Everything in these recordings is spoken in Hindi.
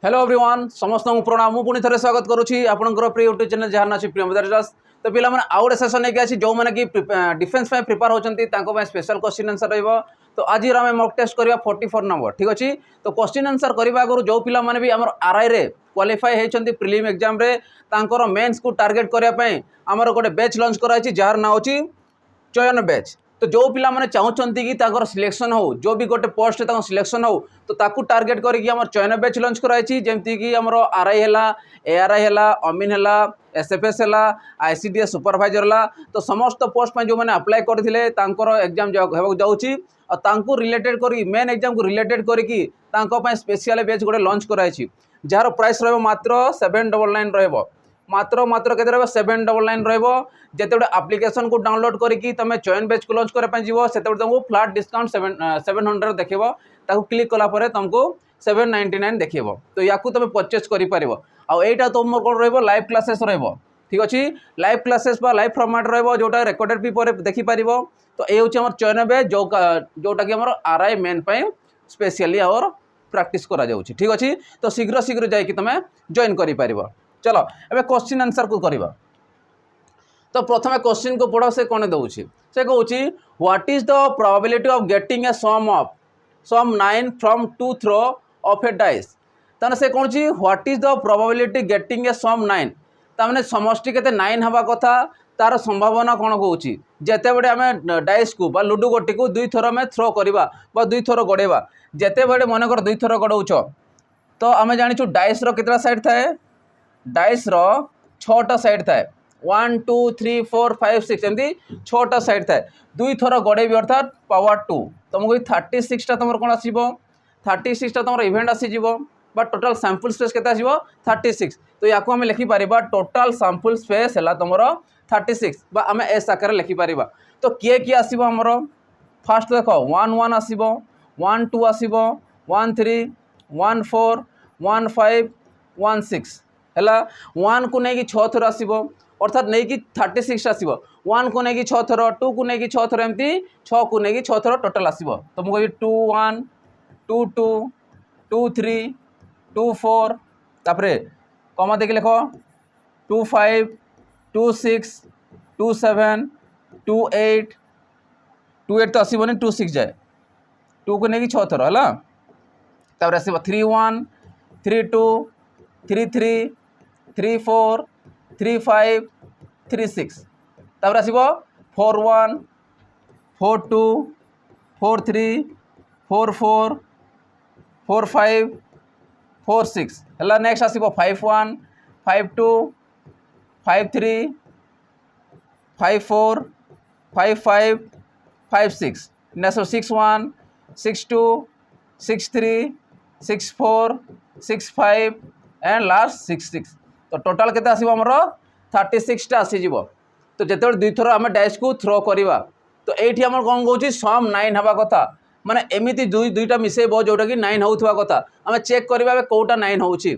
हेलो एवरीवन समस्त प्रणाम मुझे थे स्वागत करुँची आपंकर प्रिय यूट्यूब चैनल जहाँ ना प्रियमदास दास। तो पिला मैंने आउ गए सेसन नहीं जो मैंने कि डिफेन्स प्रिपेयर होती स्पेशल क्वेश्चन आंसर रहा। तो आज आम मॉक टेस्ट करवा 44 नंबर ठीक अच्छे। तो क्वेश्चन आंसर करने आगु जो पिला माने भी आम आरआई रे क्वालिफाई होती प्रिलिम एग्जाम रे तांकर मेंस को टार्गेट करने आमर गोटे बैच लॉन्च कराई जार ना होची चयन बैच। तो जो पिला माने चाहते कि सिलेक्शन हो जो भी गोटे पोस्ट सिलेक्शन हो तो ताकू टार्गेट करके आम चयन बैच लॉन्च कराई जमती कि आमर आरआई है एआरआई है अमीन है एसएफएस है आईसीडीएस सुपरवाइजर है। तो समस्त पोस्ट जो मैंने अप्लाई करते एग्जाम जाऊँगी और रिलेटेड कर मेन एग्जाम को रिलेटेड करके स्पेशल बैच गोटे लॉन्च कराई जार प्राइस मात्र 799 रहा मात्र मात्र के 799 रते आप्लिकेसन को डाउनलोड करके तुम चयन बैच को लॉन्च करने जीव से तुमको फ्लैट डिस्काउंट 700 देखो क्लिक कलापर तुमको 799 देखो। तो या तुम परचेज कर तुम कौन रहा क्लासेस ठीक अच्छे लाइव क्लासेस लाइव फॉर्मेट रोटा रेकर्डेड भी देखिपर। तो ये हूँ चयन बैच जोटा कि आरआई मेन स्पेशली और प्रैक्टिस करा जाउछि ठीक अच्छे। तो शीघ्र शीघ्र जाकि तुम जॉइन कर। चलो एबे क्वेश्चन आंसर को करवा। तो प्रथम क्वेश्चन को पढ़ो से कौन दौर से कहूँ what is the probability of getting a sum 9 from 2 throw of a dice. ताने से कौन what is the probability getting a sum 9 ताने समष्टि केते 9 हवा कथा तार संभावना कौन कहूँ जिते बड़े आम डाइस को लुडु गोटी को 2 थर में थ्रो करवा 2 थर गड़ेवा जिते बड़े मनकर 2 थर गड़ौच। तो आम जाचु डाइस केतटा साइड थाए डाइस रो 6टा साइड थाए 1 2 3 4 5 6 एमती 6टा साइड थाए 2 थर गड़ेबी अर्थात पावर 2 तुमको 36टा तुम कौन आसो 36टा तुम इवेंट आसीज बट टोटाल सैंपल स्पेस के 36। तो या आम लिखिपर टोटाल सैंपल स्पेस है तुम 36 आम एस आकार लिखिपर। तो किए किए आसमर फास्ट देख 1 1 आसो 1 2 आसो 1 3 1 4 1 5 1 6 है 1 को लेकिन 6 थर आसो अर्थात नहीं कि 36 आसो 1 को लेकिन 6 थर 2 को लेकिन 6 थर एमती 6 को लेकिन 6 थर टोटाल आसो। तो मुझे 2 1 2 2 2 3 2 4 तापर कमा देखिए लिख 2 5 2 6 2 7 2 8 2 8 तो आसबनी 2 6 जाए 2 को लेकिन 6 थर है तापर आस 3 1 3 2 3 3 3 4 3 5 3 6 तापर आसो 4 1 4 2 4 3 4 4 4 5 4 6 है नेक्स्ट आसो 5 1 5 2 5 3 5 4 5 5 5 6 नेक्स्ट 6 1 6 2 6 3 6 4 6 5 एंड लास्ट 6 6। तो टोटाल केते आसीबो हमर 36टा आसीज। तो जिते 2 थर आम डाइस को थ्रो करवा तो ये आम कौन कौन सम 9 हवा कथा माने एमती दुईटा मिसेब जोटा कि 9 होता कथा आम चेक करवा कौटा 9 होची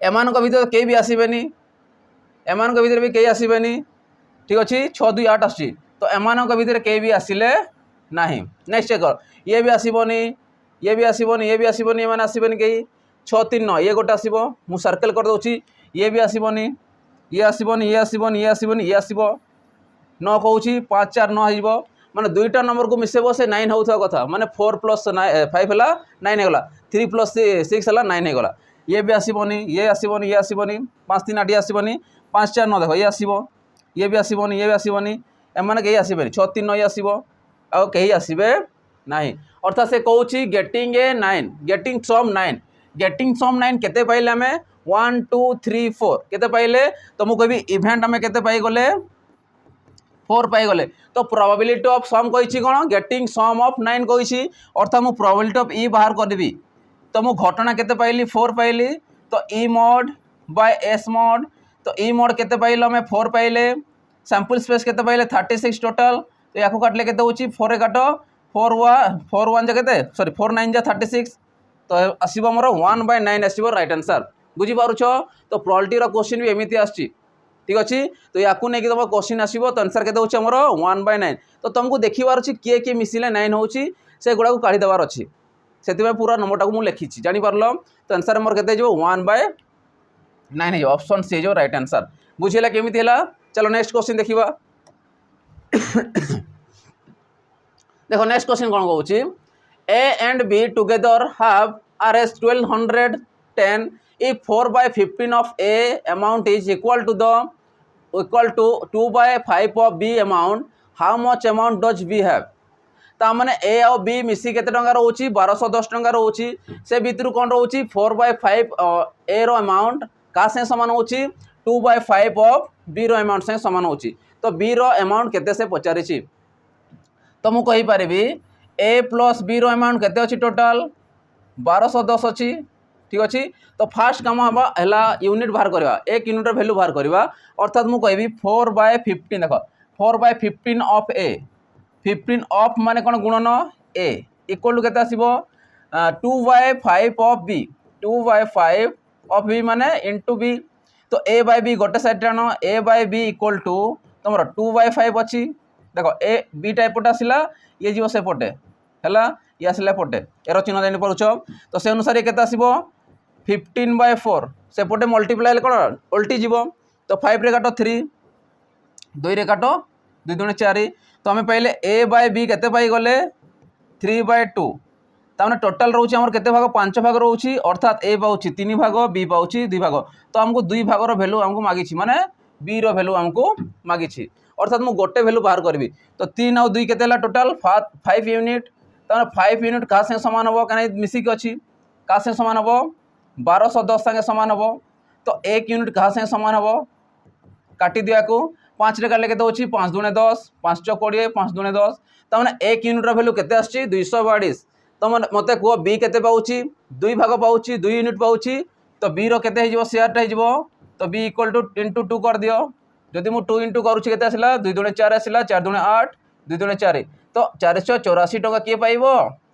एमान भर कई भी आसबेनी एमान भर भी कई आसबेनी ठीक अच्छे 6 2 8 आसी। तो एमान भर कई भी आसिले ना। नेक्स्ट चेक कर ये भी आसबनी ये भी आसबनी ये भी आसबनी एमान आसबेनी कई 6 3 9 ये गोटे आसो मु सर्कल कर दूसरी ये भी आसबनी ये आसबनी ये आसबनी ये आसबनी ये आसो 9 कहूँ 5 4 9 हो माने 2टा नंबर को मिसेब से 9 होता कथा माने 4 + 5 है 9 होगा 3 + 6 है 9 होगा। ये भी आसबनी ये आसबनी ये आसबनी 5 3 8 ये आसबनी 5 4 9 देख ये आसो ये भी आसबनी ये भी आसबनी एम कहीं आसबेनि 6 3 9 आसो आउ कहीं आसबे ना। अर्थात से कहूँ getting a 9 getting sum 9 getting sum 9 केते पाइले आमे 1 2 3 4 केते पाइले। तो मुझे कहबी इवेंट आमे केते पाई गले 4 पाई गले। तो प्रोबेबिलिटी ऑफ सम कही कौन गेटिंग सम ऑफ 9 कही अर्थात मुझे प्रोबेबिलिटी ऑफ ई बाहर करदेवी। तो मुझे घटना केते पाइली 4 पाइली। तो ई मॉड बाय एस मॉड तो ई मॉड केते पाइल आमे 4 पाइले सैंपल स्पेस केते पाइले 36 टोटल। तो या काटले केते होची 4 रे काट 4 1 जा केते सॉरी 4 9 जा 36। तो आसो मोर 1/9 आसो राइट आंसर बुझीपारुछ। तो प्रोबेबिलिटी क्वेश्चन भी एमती आसी ठीक अच्छे। तो या तुम क्वेश्चन आसो तो आंसर के मोर 1/9। तो तुमको देखिबार अच्छी किए किए मिसिले 9 होची से गुड़ा को काढ़ी देवार अच्छी से पूरा नंबरटा को मुझे लिखी जापर तो आंसर मोर के 1/9 हो ऑप्शन सी जो राइट आंसर बुझेगा केमी चलो नेक्स्ट क्वेश्चन देखा देखो नेक्स्ट क्वेश्चन कौन कहूँ ए and be together have RS 1210 if 4/15 of A amount is equal to 2/5 of B amount how much amount does B have ताने ए और बी मिसी केते टंका रोची 1210 टंका रोची से भितर कौन रोची 4/5 ए रो अमाउंट का से समान होची 2/5 ऑफ बी रो अमाउंट से समान होची तो बी रो अमाउंट केते से पचारिछि तो मु कहि परिबी ए प्लस बी रो अमाउंट केते अछि टोटल 1210 अछि ठीक अछि तो फास्ट काम हबा हला यूनिट बाहर करबा एक यूनिट रो वैल्यू बाहर करबा अर्थात मु कहबी 4/15 देखो 4/15 ऑफ ए 15 ऑफ माने कोन गुणन ए इक्वल टू केते आसीबो 2/5 ऑफ बी 2/5 ऑफ बी माने इनटू बी तो ए बाय बी गोटे साइड टाण A by B equal to तुम 2/5 अच्छी देखो ए बी टाइपटा आसला ये जीव से पटे है ये आसला पटे एरो चिन्ह जानी पड़ुछ तो से अनुसार केते आसीबो 15/4 से पटे मल्टीप्लाई कौन उल्टी जीव तो 5 रे काट 3 2 रे काट 2 दूने 4 तो आम पाइले ए बाय बी केते पाई गले 3/2 तामने टोटल रोचे हमर केते भाग 5 भाग रोची अर्थात ए पाउची 3 भाग बी पाउची 2 भाग तो हमको 2 भाग रो वैल्यू हमको मागिछि माने बी रो वैल्यू हमको मागिछि अर्थात मु गोटे वैल्यू बाहर करबी तो 3 और 2 केते हला टोटल 5 यूनिट तामने 5 यूनिट का से समान हबो काने मिसी के अछि का से समान हबो 1210 संगे समान हबो तो 1 यूनिट का से समान हबो काटी दिया को 5 रे काले केते होछि 5 दूने 10 5 चौक 20 5 दूने 10 तामने 1 यूनिट रो वैल्यू केते आछि 222 तो मते को बी केते पाउची 2 भाग पाउची 2 यूनिट पाउची तो बी रो केते हिजबो शेयरटा हिजबो तो बी इक्वल टू इंटू 2 कर दियो जदि मु 2 इंटू करूची केते आसिला 2 दूने 4 आसिला 4 दूने 8 2 दूने 4 तो 484 टका के पाइबो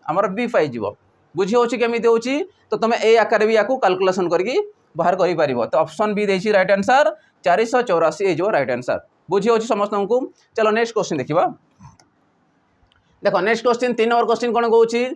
हमर बी पाइ जिवो बुझी होची केमिति होची तो तमे ए आकार भी याकू कैलकुलेशन करके बाहर करि पारिबो तो ऑप्शन बी देछि राइट आंसर 484 ए जो राइट आंसर बुझी होची समस्त को चलो नेक्स्ट क्वेश्चन देखिबा देखो नेक्स्ट क्वेश्चन 3 नंबर क्वेश्चन कोन कहूची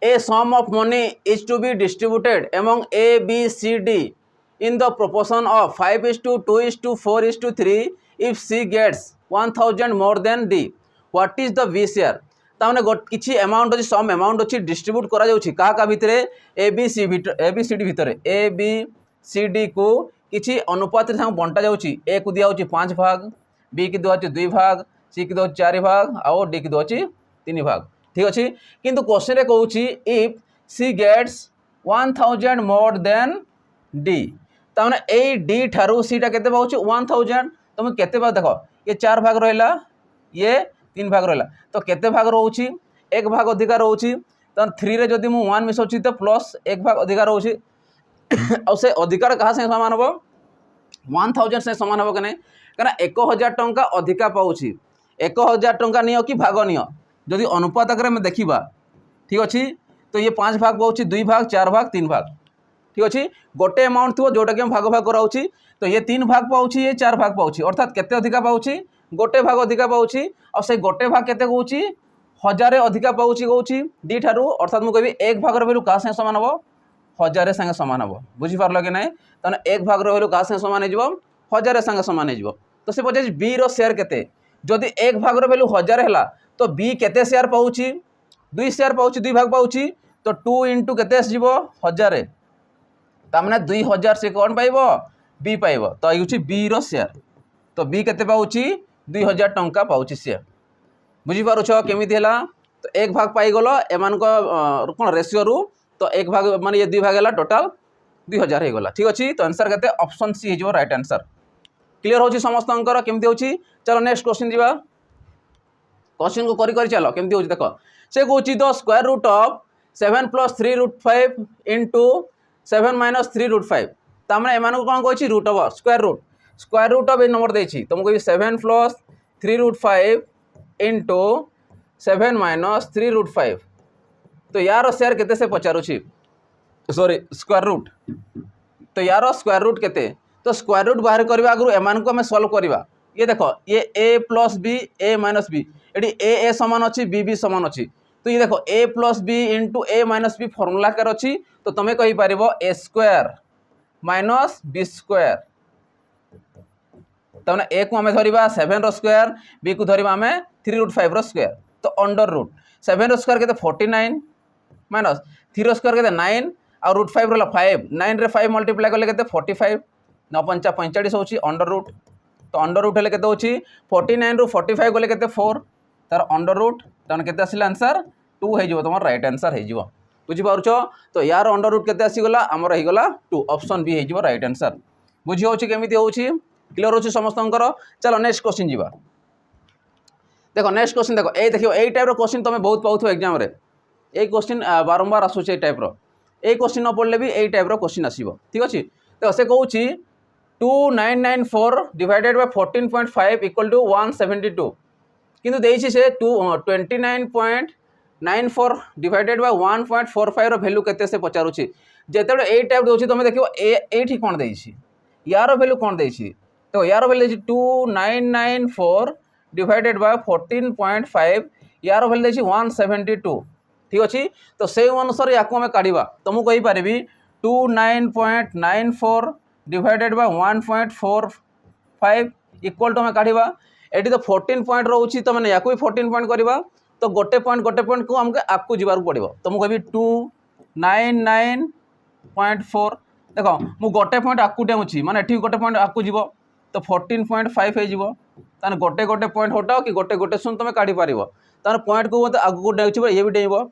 A sum of money is to be distributed among A, B, C, D in the proportion of 5:2:4:3 if C gets 1000 more than D. What is the B share? तामने किछि अमाउंट अछि सम अमाउंट अछि डिस्ट्रीब्यूट करा जाउछि का भितरे A B C D भितरे A B C D को किछि अनुपात रे संग बंटा जाउछि A को दिया होछि 5 भाग B की दिया होछि 2 भाग C की दिया होछि 4 भाग और D की दिया होछि 3 भाग ठीक अच्छे किंतु क्वेश्चन रे कहूची if C gets 1000 more than D ताने ए डी ठारू सीटा केते पाउची 1000 तुम केते भाग देखो ये 4 भाग रहला ये 3 भाग रहला तो केते भाग रहउची 1 भाग अधिकार रहउची त 3 रे जदी मु 1 मिसौची तो प्लस 1 भाग अधिकार रहउची और से अधिकार कहा से समान हो 1000 से समान हो कने 1000 टंका अधिका पाउची 1000 टंका नियो कि भाग नियो जदि अनुपात आगे में देखा ठीक अच्छे तो ये 5 भाग पाँच 2 भाग 4 भाग 3 भाग ठीक अच्छे गोटे अमाउंट थो जोटा कि हम भाग भाग कराऊँ तो ये 3 भाग पाँच ये 4 भाग पाँच अर्थात केते अधिका पाँच गोटे भाग अधिका पाँच और से गोटे भाग केते कहूँ 1000 अधिका पाँच कहूँ डी ठारू अर्थात मुझे कहि 1 भाग वैल्यू क्या सामान हम 1000 संगे सामान हम बुझीपार कि ना तेना 1 भाग वैल्यू क्या सामान हो 1000 संगे सामान हो तो से पचार बी रो शेयर केते जदि 1 भाग वैल्यू 1000 है तो बी केते शेयर पाउची 2 शेयर पाउची 2 भाग पाउची तो 2 इंटू केते आसीबो 1000 तामने 2000 से कौन पाइबो बी पाइबो तो ये बी रो शेयर तो बी केते पाउची 2000 टंका पाउची शेयर बुझी पारुछ केमिति हला तो 1 भाग पाई गलो एमान को कोन रेशियो रु तो 1 भाग माने ये 2 भाग हला टोटल 2000 हे गला ठीक अछि तो आंसर केते ऑप्शन सी हे जो राइट आंसर क्लियर होची समस्त अंकर केमिति होची चलो नेक्स्ट क्वेश्चन दिबा क्वेश्चन को करी चलो केमती होची देखो से कहूची the square root of 7 + 3√5 into 7 - 3√5 तामने एमान को कोन कहूची root of square root of a number देछि तुमको 7 + 3√5 इंटू 7 - 3√5 तो यार शेयर केते से पचारुछि सॉरी स्क्वायर रूट तो यार स्क्वायर रूट केते तो स्क्वायर रूट बाहर करबा आगु एमान को हम सॉल्व करबा ये देखो ये a + b a - b AD ए समान अच्छी बी बी समान अच्छी तो ये देखो a plus B into A minus B formula कर अच्छी तो तुम्हें कहीपर A square minus B square तमें ए को आम धरवा 7 स्क्वायर बी को धरवा आम 3√5 स्क्वायर तो अंडर रूट 7 स्क्वायर के 49 माइनस 3 स्क्वायर के 9 और √5 रहा 5 9 रे 5 मल्टीप्लाई कले के 45 9 5 45 होची अंडर रूट तो अंडर रूट हेले केते होची 49 रु 45 गले केते 4 तार अंडर रूट तने केते आसिला आंसर 2 हे जिवो तमर राइट आंसर हे जिवो बुझी पारुछो तो यार अंडर रूट केते आसी गला हमर हे गला 2 ऑप्शन बी हे जिवो राइट आंसर बुझी होची केमिति होची क्लियर होची समस्तंकर चलो नेक्स्ट क्वेश्चन जिवा देखो नेक्स्ट क्वेश्चन देखो ए देखियो ए टाइप रो क्वेश्चन तमे बहुत पाउथो एग्जाम रे ए क्वेश्चन बारंबार आसुचे ए टाइप रो ए क्वेश्चन न पढ़ले भी ए टाइप रो क्वेश्चन आसीबो ठीक अछि तो से कहूची 2994 डिवाइडेड बाय 14.5 इक्वल टू 172 किंतु देइछि से 29.94 डिवाइडेड बाय 1.45 रो वैल्यू केते से पचारुछि जेतेबे ए टाइप दोछि तमे देखियो एठी कोन देइछि यार वैल्यू कोन देइछि तो यार वैल्यू देइछि 2994 डिवाइडेड बाय 14.5 यार वैल्यू देइछि 172 ठीक अछि तो से अनुसार याको हमें काढिबा तो मु कहि परबी 29.94 डिवाइडेड बाय 1.45 इक्वल टू हमें काढिबा एटी तो 14 पॉइंट रोची तो मैंने याको भी 14 पॉइंट करवा तो गोटे पॉइंट को हमके आपको जीवार पड़ो तो मुझे कहबी 299.4 देखो मु गोटे पॉइंट आकु डेमुची माने एठी गोटे पॉइंट आकु जीवो तो 14.5 हे जीवो ताने गोटे पॉइंट हटाओ कि गोटे सुन तुम काढ़ी पारिबो ताने पॉइंट को मत आगु डेउची ये भी डेइबो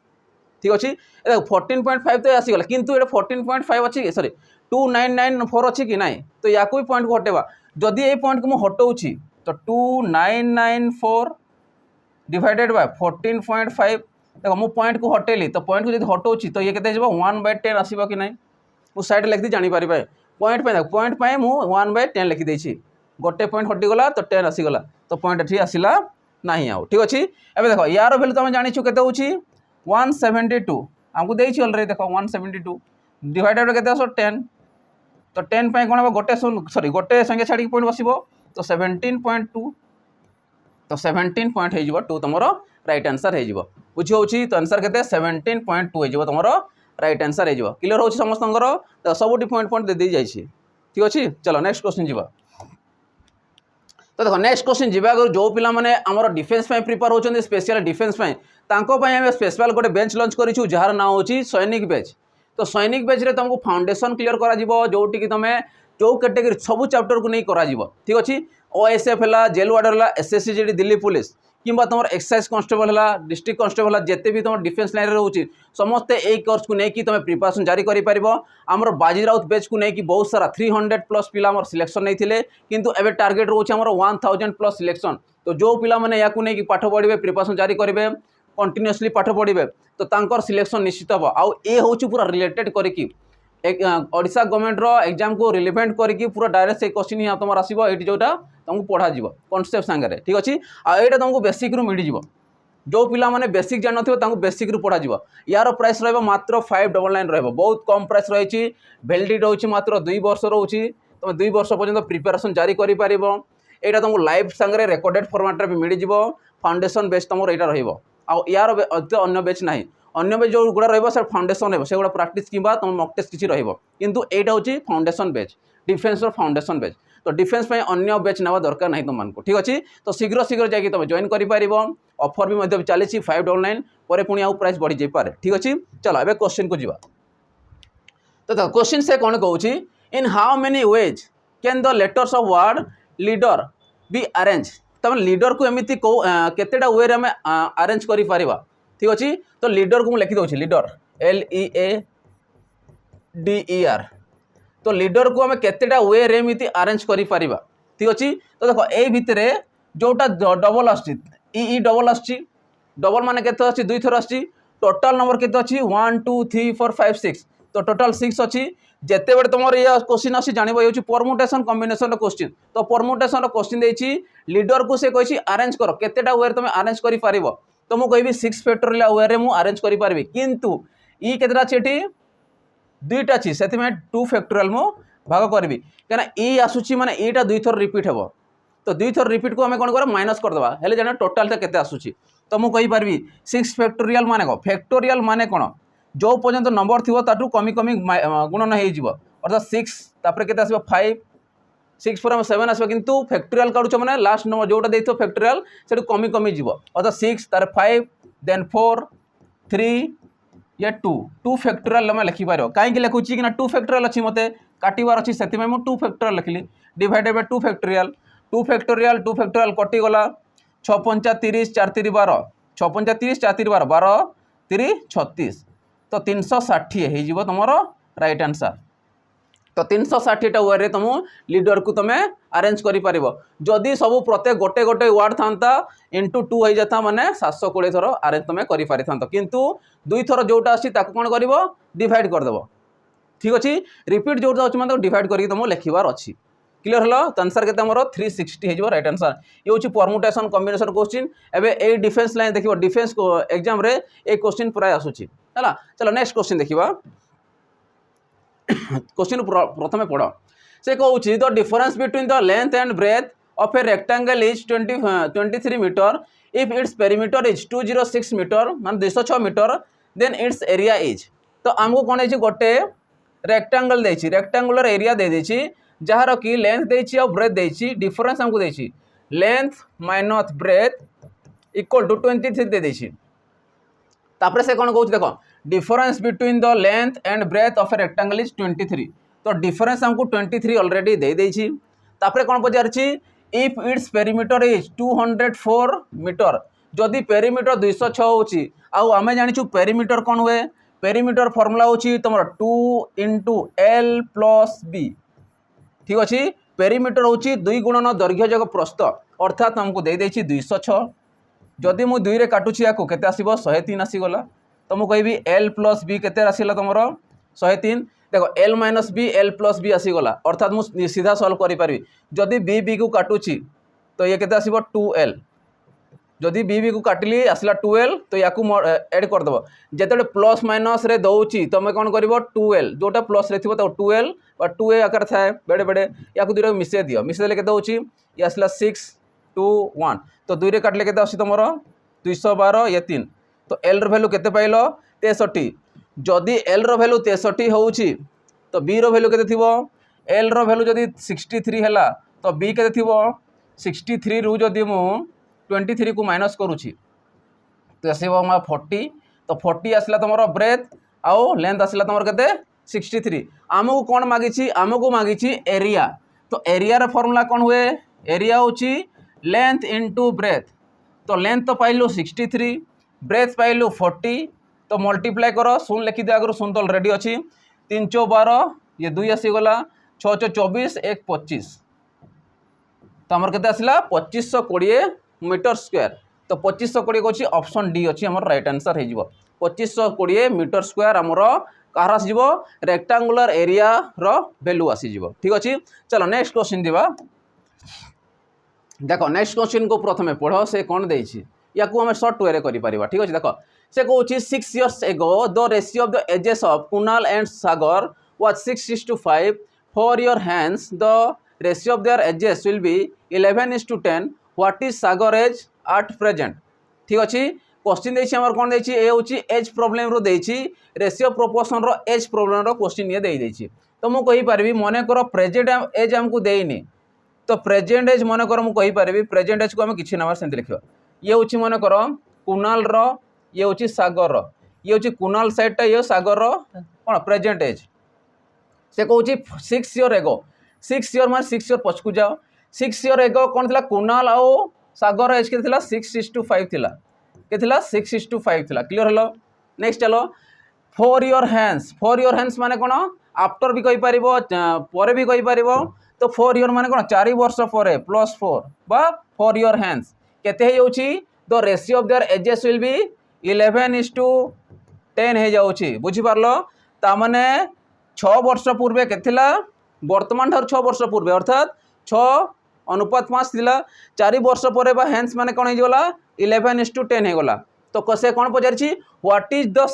ठीक अछि 14.5 तो आसीगला किंतु एटा 14.5 अछि सॉरी 2994 अछि कि नाही तो याको भी पॉइंट को हटेबा जदि ए पॉइंट को मु हटाउची तो 2994 डिवाइडेड बाय 14.5 देखो मु पॉइंट को हटेली तो पॉइंट को जब हटाउची तो ये केते जब 1/10 आसीबो कि नाही मु साइड लिख दी जानि पारिबे पॉइंट पे मु 1/10 लिखि देछि गोटे पॉइंट हटि गला तो 10 आसीगला तो पॉइंट एठी आसीला नाही आउ ठीक अछि एबे देखो यार वैल्यू तुम जानि छु केते होछि 172 हमको देछि ऑलरेडी देखो 172 डिवाइडेड केते आसो 10 तो 10 पे कोन गोटे सॉरी गोटे संख्या छाड़ी पॉइंट बसिबो तो 17.2 तो 17 पॉइंट हो 2 तुम राइट आंसर हो बुझी होची तो आंसर केते 17.2 हो तुम राइट आंसर हो क्लियर हो समस्त तो सबुटी पॉइंट दे दी जाइए ठीक अच्छे चलो नेक्स्ट क्वेश्चन जी तो देखो नेक्स्ट क्वेश्चन जीवा जो पिला माने हमर डिफेंस पे प्रिपेयर होचंदी स्पेशल डिफेंस पे तांको पे हम स्पेशल गोटे बेंच लॉन्च करिछु जार नाम होची सैनिक बेंच तो सैनिक बेंच रे तुमको फाउंडेशन क्लियर करा जिवो जोटी कि तमे जो कैटेगरी सब चैप्टर को नहीं करा जिवो ठीक अछि ओएसएफ हला जेल वार्डर हला एसएससी जेडी दिल्ली पुलिस किंबा तुम एक्साइज कांस्टेबल हला डिस्ट्रिक्ट कांस्टेबल हला जेते भी तुम डिफेंस लाइन रे होची समस्त ए कोर्स को नहीं कि तुम प्रिपरेशन जारी करि परिबो हमर बाजीराउत बैच को नहीं कि बहुत सारा 300 प्लस पिला हमर सिलेक्शन नहीं थिले किंतु एबे टारगेट रोची हमर 1000 प्लस सिलेक्शन तो जो पिला माने या को नहीं कि पाठ पढ़िबे प्रिपरेशन जारी करिवे कंटिन्यूअसली पाठ पढ़िबे तो तांकर सिलेक्शन निश्चित हो आउ ए होची पूरा रिलेटेड करिकि ओडिशा गवर्नमेंट रो एग्जाम को रिलेवेंट करिकि पूरा डायरेक्ट से क्वेश्चन ही तुम आसीबो एटी जोटा तुमको पढ़ा जीवो कॉन्सेप्ट सांगरे ठीक अछि आ एटा तुमको बेसिक रु मिली जीवो जो पिला माने बेसिक जान नथिबो तांको बेसिक रु पढ़ा जीवो यार प्राइस रहबो मात्र 599 रहबो बहुत कम प्राइस रहिछि वैलिडिटी होछि मात्र 2 वर्ष रहउछि तुम 2 वर्ष पर्यंत प्रिपरेशन जारी करि परिबो एटा तुमको लाइव सांगरे रिकॉर्डेड फॉर्मेट रे भी मिली जीवो फाउंडेशन बेस तुमर एटा रहइबो आ यार अन्य बेच नाही अन्य बेच जो गुड़ा रहिबो सर फाउंडेशन रहबो से गुड़ा प्रैक्टिस किबा तुम मॉक टेस्ट किछि रहइबो किंतु एटा होछि फाउंडेशन बेच डिफेंस रो फाउंडेशन बेच तो डिफेंस पे अन्य बेच नेवा दरकार नहीं तुम मानको ठीक अछि तो शीघ्र शीघ्र जाकि तुम जॉइन करि पारिबो ऑफर भी मध्य चली 599 परे पुनी आउ प्राइस बढ़ी जाय पारे ठीक अछि चलो एबे क्वेश्चन को जीवा तो क्वेश्चन से कोन कहउछि in how many ways can the letters of word leader be arrange तम लीडर को एमिति को केतेडा वे रे हम अरेंज करि पारिबा ठीक अछि तो लीडर को लिखि दउछि लीडर LEADER तो लीडर को हमें केतेटा वे रे एमिति अरेंज करि पारिबा ठीक अछि तो देखो ए भितरे जोटा डबल आछि ई डबल आछि डबल माने केते आछि दुई थर आछि टोटल नंबर केते आछि 1 2 3 4 5 6 तो टोटल 6 आछि जेते बेड तुमर ये क्वेश्चन आछि जानिबो होछि परमुटेशन कॉम्बिनेशन रो क्वेश्चन तो परमुटेशन रो क्वेश्चन देछि लीडर को से कहिछि अरेंज करो केतेटा वे तुम अरेंज करि पारिबो तो मु कहबी 6 फैक्टोरियल वे रे मु अरेंज करि पारबी किंतु ई केतेटा छेटी दुईटा अछि सेति में 2 फैक्टोरियल मु भाग करबी केना ई आसुची माने ईटा दुई थर रिपीट हेबो तो दुई थर रिपीट को हमें कोन कर माइनस कर दबा हेले जाना टोटल ता केते आसुची तो मुझे कहीपरि 6 फैक्टोरियल मान कौन फैक्टोरियल मान कौन जो पर्यंत नंबर थी ताठू कमी कमी गुणन हो अर्थात 6 तापर के 5 6 पर 7 आस कितु फैक्टोरियल काढ़ुच मैंने लास्ट नंबर जोटा देखो फैक्टोरियल से कमी कमी जीव अर्थात 6 तार 5 देन 4 3 ये 2 फैक्टोरियल आम लिखिपार कहीं लिखुची कि 2 फैक्टोरियल अच्छी मत काटार अच्छी से 2 फैक्टोरियल लिखिली डिवाइडेड बाय 2 फैक्टोरियल 2 फैक्टोरियल कटिगला 6 पंचा 30 4 3 12 6 पंचा 30 4 3 12 12 3 36 तो 360 हो तुम राइट आंसर तो 360 वे तुम लीडर को तुम अरेंज कर जदि सब प्रत्येक गोटे गोटे वार्ड था इंटू 2 हो जाता माने 720 थर अरेंज तुम कर किंतु 2 थर जोटा अच्छी कौन कर डिवाइड करदेव ठीक अच्छे रिपीट जोटा अच्छी मतलब डिवाइड करके तुम लिखबार अच्छी क्लीयर हल तो आंसर के 360 हो राइट आंसर ये हूँ परमुटेशन कॉम्बिनेशन क्वेश्चन एवं ए डिफेन्स लाइन देखो डिफेन्स एग्जाम रे एक क्वेश्चन प्राय आसूची है चलो नेक्स्ट क्वेश्चन देखा क्वेश्चन प्रथम पढ़ से कहूँ the difference between the length and breadth of a rectangle is 23 metre if its perimeter is 206 metre मान 206 metre then its area is तो आमको कौन है गोटे रेक्टेंगल देछि रेक्टेंगुलर एरिया दे देछि जार कि लेंथ देछि और ब्रेथ देछि डिफरेंस हमको देछि length minus breadth equal to 23 दे देछि तापर से कौन कहूँ देख difference between the length and breadth of a rectangle is 23 तो डिफरेंस हमको 23 ऑलरेडी दे देछि तापर कौन पचारछि if its perimeter is 204 meter जदि पेरीमीटर 206 होछि आउ आमे जानिछु पेरीमीटर कौन हुए पेरीमीटर फॉर्मूला होछि तुमर 2 इंटू एल प्लस बी ठीक अच्छे पेरीमीटर होछि 2 गुणन दैर्घ्य जग प्रस्थ अर्थात हमको दे देछि 206 जदि मु 2 रे काटुछि याको केते आसीबो 103 आसीगला तो मुझे कहबी एल प्लस बी केते आसीला तुमर 103 देखो L minus B L plus B आसीगला अर्थात मुझे सीधा सल्व करि जदि बी बी को काटुछि तो ये केते आसीबो 2l जदि बी बी को काटिली आसला 2l तो या एड करदेव जिते प्लस माइनस रे दौची तुम कौन कर 2l जोटा प्लस रे थी तो 2l 2a आकार थाए बेड़े बेड़े या दुईटा मिसई दियो मिसईले के ये आसला 6 2 1 तो 2 रे काटले के तुम 212 ये 3 तो एल भैल्यू केते पाइल 63 जदि एल भैल्यू 63 होउची तो बी भैल्यू केते थिबो एल भैल्यू जदि 63 हैला तो बी केते थिबो 63 रु जदि मु 23 को माइनस करुछि तो आसो 40 तो 40 आसला तुम ब्रेथ आउ लेंथ आसला तुम केते 63 आमको कौन मागिछि आमको मागिछि एरिया तो एरिया फॉर्मूला कौन हुए एरिया होछि लेंथ इंटू ब्रेथ तो लेंथ तो पाइलु 63 ब्रेथ पाइलु 40 तो मल्टीप्लाई कर शून्य लिखि दे आगु शून्य तो ऑलरेडी अच्छी 3 × 12 ये 2 आसीगला 6 × 24 1 25 तो आमर केते आसला 2520 मीटर स्क्वायर तो 2520 अच्छी ऑप्शन डी अच्छी आमर राइट आंसर हो 2520 मीटर स्क्वायर आमर कहार आसीब रेक्टांगुलर एरिया रो वैल्यू आसीज ठीक अच्छे चलो नेक्स्ट क्वेश्चन दिवा देख नेक्स्ट क्वेश्चन को प्रथमे पढ़ से कौन देछि या को हम शॉर्ट वे करिपरिबा ठीक अच्छे देख से कहूँ 6 years ago the ratio of the ages of Kunal and Sagar was 6:5 for your hands the ratio of their ages will be 11:10 what is Sagar age at present ठीक अच्छे क्वेश्चन देछि हमर कोन देछि ए होछि एज प्रॉब्लम रो देछि रेशियो प्रोपोर्शन रो एज प्रॉब्लम रो क्वेश्चन ये देइ देछि तो मु कहि परबी मने करो प्रेजेंट एज हमको देइनी तो प्रेजेंट एज मने करो मु कहि परबी प्रेजेंट एज को हम किछि नंबर सेंत लिखियो ये होछि मने करो कुणाल रो ये होछि सागर रो ये होछि कुणाल साइड टा ये सागर रो कोन प्रेजेंट एज से कहूछि 6 year एगो 6 year मान 6 year पछकु जाओ 6 year एगो कोन थिला कुणाल आओ सागर एज के थिला 6:5 थिला के थिला 6:5 थिला क्लियर हलो नेक्स्ट चलो फॉर योर हैंड्स माने कोन आफ्टर भी कहि परिबो परे भी कहि परिबो तो फॉर योर माने कोन 4 वर्ष परे +4 बा फॉर योर हैंड्स केते हे होछि the ratio of their ages will be 11:10 हे जाउछि बुझि पारलो ता माने 6 वर्ष पूर्वे केथिला वर्तमान ठार 6 वर्ष पूर्वे अर्थात 6 अनुपात 5 थिला 4 वर्ष परे बा हैंड्स माने कोन हे गला 11:10 हे गला तो कसे कोन पचारछि व्हाट इज द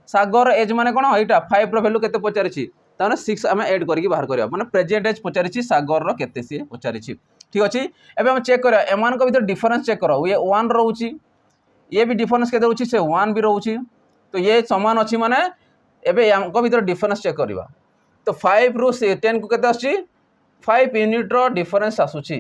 सागर एज माने कोन एटा 5 रो वैल्यू केते पचारछि ताने 6 हम ऐड करके बाहर करिया माने प्रेजेंट एज पचारछि सागर रो केते से पचारछि ठीक अछि एबे हम चेक करिया एमान को भीतर डिफरेंस चेक करो ये 1 रहउछि ये भी डिफरेंस के रोचे से 1 भी रोचे तो ये समान अच्छी माने एबे यांको भीतर डिफरेंस चेक करवा तो 5 रु 10 को केते आसी 5 यूनिट रो डिफरेंस आसुची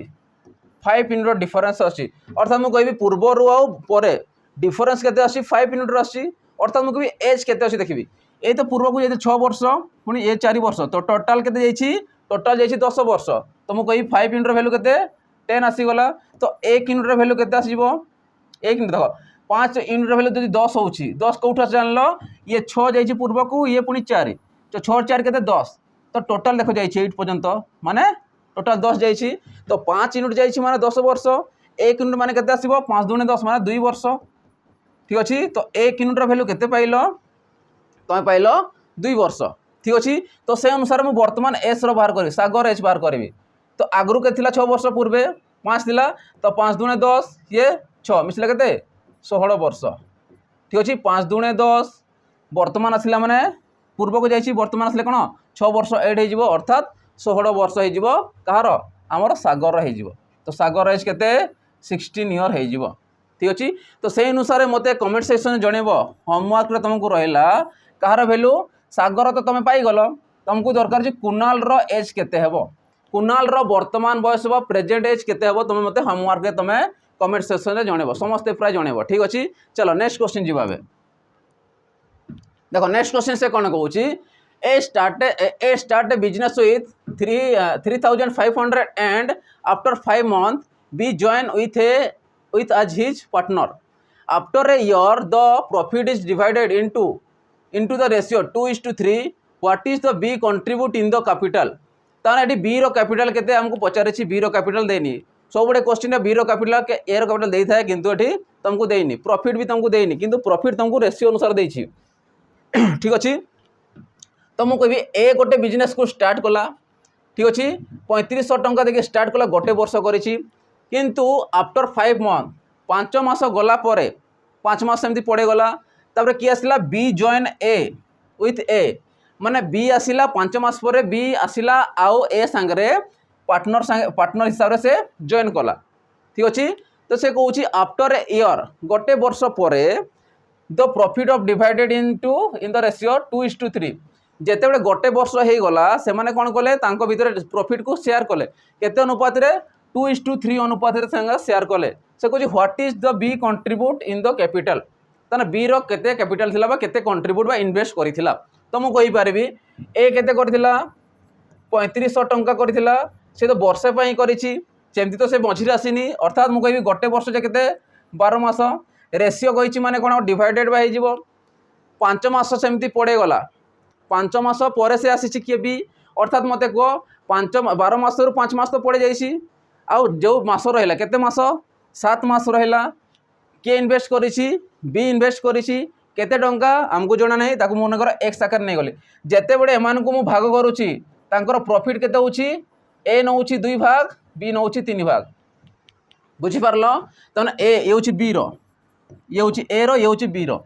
5 यूनिट रो डिफरेंस आसी अर्थात मु कहबी पूर्व रु आ परे डिफरेंस केते आसी 5 यूनिट रो आसी अर्थात मु कहबी एज केते आसी देखबी ए तो पूर्व को जे 6 वर्ष पुनी ए 4 वर्ष तो टोटल केते जाईची टोटल जाईची 10 वर्ष तो मु कहबी 5 यूनिट रो वैल्यू केते 10 आसी गला तो 1 यूनिट रो वैल्यू केते आसीबो 1 यूनिट देखो 5 यूनिट रो वैल्यू जदी 10 होउची 10 कोठा जानलो ये 6 जाईची पूर्व को ये पुनी 4 तो 6 4 केते 10 तो टोटल देखो जाईची 8 पर्यंत माने टोटल 10 जाईची तो 5 यूनिट जाईची माने 10 वर्ष 1 यूनिट माने केते आसीबो 5 दूने 10 माने 2 वर्ष ठीक अछि तो 1 यूनिट रो वैल्यू केते पाइलो तुम पाइल 2 वर्ष ठीक अच्छे तो से अनुसार मुझे बर्तमान एस बाहर करी सागर एच बाहर करी तो आगु के 6 वर्ष पूर्वे 5 थिला तो 5 दूने 10 ये 6 मिसला के 16 वर्ष ठीक अच्छे 5 दूने 10 बर्तमान आसला माने पूर्व को जाइए बर्तमान आसले कौन 6 वर्ष एड हो अर्थात 16 वर्ष हो कहार आमर सागर हो तो सागर एज के 16 इयर हो ठीक अच्छे तो से अनुसार मत कमेंट सेक्शन जनइब होमवर्क तुमको रहा कहार भैल्यू सागर तो तुम पाईगल तुमको दरकार कुणाल रो एज केते हेबो कुणाल रो वर्तमान बयस हे प्रेजेंट एज केते हेबो तुम मते होमवर्क तुम कमेंट सेक्शन में जनइब समस्ते प्राय जनइब ठीक अच्छे चलो नेक्स्ट क्वेश्चन जीवा देखो नेक्स्ट क्वेश्चन से कौन कहूँ A start business with 3500 and after 5 months B join with as his partner. After a year, the profit is divided into the ratio 2:3. What is the B contribute in the capital? ताने एटी B रो कैपिटल केते हमको पचारे B रो कैपिटल देनी सब बड़े क्वेश्चन B रो कैपिटल के A रो कैपिटल देई थाए किंतु एटी तुमको देनी प्रॉफिट भी तुमको देनी किंतु प्रॉफिट तुमको रेशियो अनुसार देछि ठीक अछि तो मु कहबी ए गोटे बिजनेस को स्टार्ट कला ठीक अछि 3500 टंका देके स्टार्ट कला गोटे वर्ष करिछि किंतु आफ्टर 5 months 5 मास गला परे 5 मास एमती पड़े गला तापर कि आसला बी जॉइन ए विथ ए माने बी आसला 5 मास परे बी आसला आउ ए सांगरे पार्टनर हिसाब से जॉइन कला ठीक अच्छे तो से कहूँ आफ्टर ए ईयर गोटे वर्ष परे the profit of divided in the ratio 2:3 जेते बड़े गोटे वर्ष हो गला से माने कौन कले तांको भितर प्रॉफिट को शेयर कले केते अनुपात रे 2:3 अनुपात शेयर कले से कह what is the B contribute in the capital ताने बी रो केते कैपिटल थिला बा केते कंट्रीब्यूट बा इन्वेस्ट करिथिला तो मु कहि पारबी ए केते करथिला 3500 टंका करथिला से तो वर्षे पई करिछि सेमती तो से मझिरे आसीनी अर्थात मु कहबी गोटे वर्ष जे केते 12 मास रेशियो कहिछि माने कोन डिवाइडेड बा हिजिवो 5 मास सेमती पड़े गला 5 मास परे से आसीछि के बी अर्थात मते को 12 मास रु 5 मास तो पड़े जाइछि आउ जो मास रहा केते मास 7 मास रहा किए इन्वेस्ट करिछि बी इन्वेस्ट करिछि केते टंका हमको जना नहीं ताकू मनकर एक्स आकार नहीं गले जेते बड़े एमान को मु भाग करूछि तांकर प्रॉफिट केते होछि ए नउछि 2 भाग बी नउछि 3 भाग बुझी पारलो तने ए होछि बी रो ये होछि ए रो ये होछि बी रो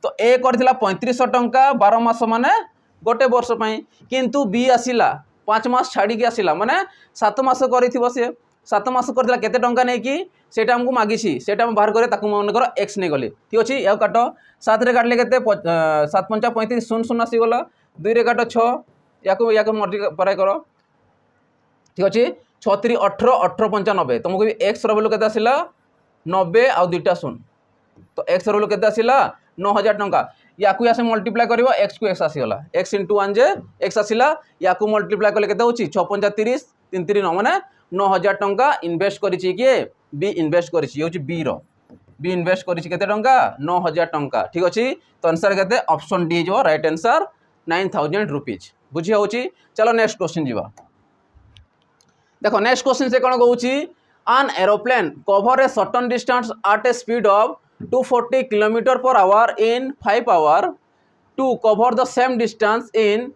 तो ए करथिला 3500 टंका 12 मास माने गोटे वर्ष पई किंतु बी आसिला 5 मास छाड़ी के आसिला माने 7 मास करिथिबो से 7 मास करथिला केते टंका नै कि सेटा हमको मागिछि सेटा हम बाहर करे ताकू मन कर एक्स नै गले ठीक अछि या काटो 7 रे काटले केते 7 5 35 0 0 आसी गला 2 रे काटो 6 याको मल्टीप्लाई करो ठीक अछि 6 3 18 18 95 तुमको भी एक्स रो वैल्यू केते आसिला 90 आ दुईटा 0 तो एक्स रो वैल्यू केते आसिला 9000 टंका याकू यासे मल्टीप्लाई करिवो एक्स को एक्स आसी गला x * 1 जे x आसिला याकू मल्टीप्लाई करले केते होची 6 5 30 3 3 9 माने 9000 टंका इन्वेस्ट करिछि किए बी इन्वेस्ट करिछि होची बी रो बी इन्वेस्ट करिछि केते टंका 9000 टंका ठीक अछि तो आंसर केते ऑप्शन डी जो राइट आंसर 9000 रुपीज बुझी होची चलो नेक्स्ट क्वेश्चन जीवा देखो नेक्स्ट क्वेश्चन से कोन कहूची an aeroplane cover a certain distance at a speed of 240 km/h in 5 hours to cover the same distance in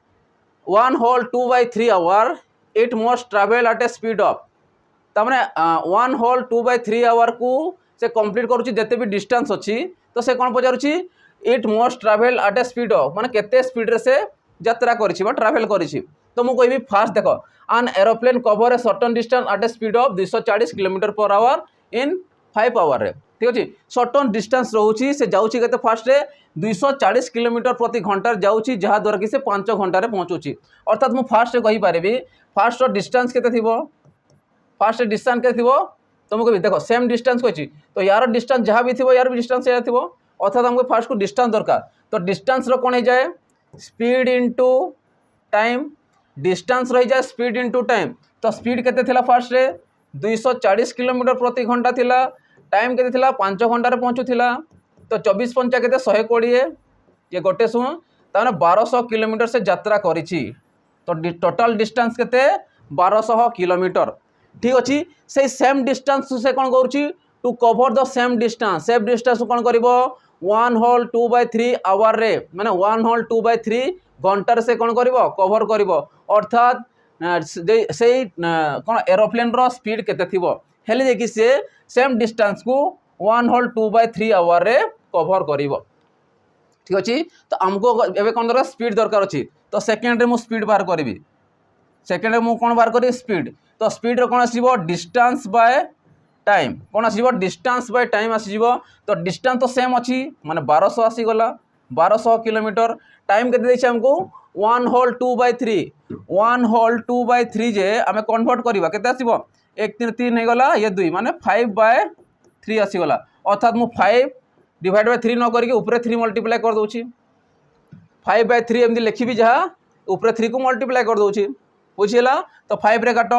1 whole 2/3 hour it must travel at a speed of तमने 1 whole 2/3 hour को से कंप्लीट करूची जते भी डिस्टेंस अछि तो से कोन पचारुची it must travel at a speed of माने केते स्पीड रे से यात्रा करिछि बा ट्रैवल करिछि तो मु कहबी फास्ट देखो an aeroplane cover a certain distance at a speed of 240 km/h in 5 our रे ठीक अच्छे सर्टन डिस्टेंस रोचे से जाऊँगी के फास्ट 240 किलोमीटर प्रति घंटा जाऊँगी जहाँद्वारा कि से 5 घंटे पहुँचुची अर्थात मुझे फास्ट कहीपरि फास्ट डिस्टेंस के फास्ट डिस्टेंस के तुमको कह देख सेम डिस्टेंस कही तो यार डिस्टेंस जहाँ भी थी यार भी डिस्टेंस या थी अर्थात हमको फास्ट को डिस्टेंस दरकार तो डिस्टेंस कौन हो जाए स्पीड इंटू टाइम डिस्टेंस रही जाए स्पीड इंटू टाइम तो स्पीड के फास्ट 240 किलोमीटर प्रति घंटा थिला टाइम के 5 घंटे पहुँचुला तो 24 पंचा के 120 ये गोटे शुण ताने 1200 किलोमीटर से यात्रा करी तो टोटल डिस्टेंस के 1200 किलोमीटर ठीक अच्छे से सेम डिस्टेंस से कौन करुँची to cover the same distance कौन कर 1/2/3 आवर रे माने 1/2/3 घंटार से कौन कर कवर कर अर्थात से कौन एरोप्लेन रो स्पीड केते थिबो हेले देखि से सेम डिस्टेंस को 1/2/3 आवर रे कवर करिवो ठीक अच्छे तो आमको एबे कौन दरकार स्पीड दरकार अच्छी तो सेकेंड रे मु स्पीड बाहर करी सेकेंड रे मु कौन बाहर करी स्पीड तो स्पीड रे कौन आसीबो डिस्टेंस बाय टाइम कौन आसीबो डिस्टेंस बाय टाइम आसीबो तो डिस्टेंस तो सेम अच्छी माने 1200 आसीगला 1200 किलोमीटर टाइम केते देछि हमको 1/2/3 जे आमे कन्वर्ट करबा केते आसीबो 1 3 3 हे गला ये 2 माने 5/3 आसीगला अर्थात मु 5/3 न करके ऊपर 3 मल्टीप्लाई कर दूची 5/3 एमती लिखी जहाँ ऊपर 3 को मल्टीप्लाई कर दूची बुझीला तो 5 रे काट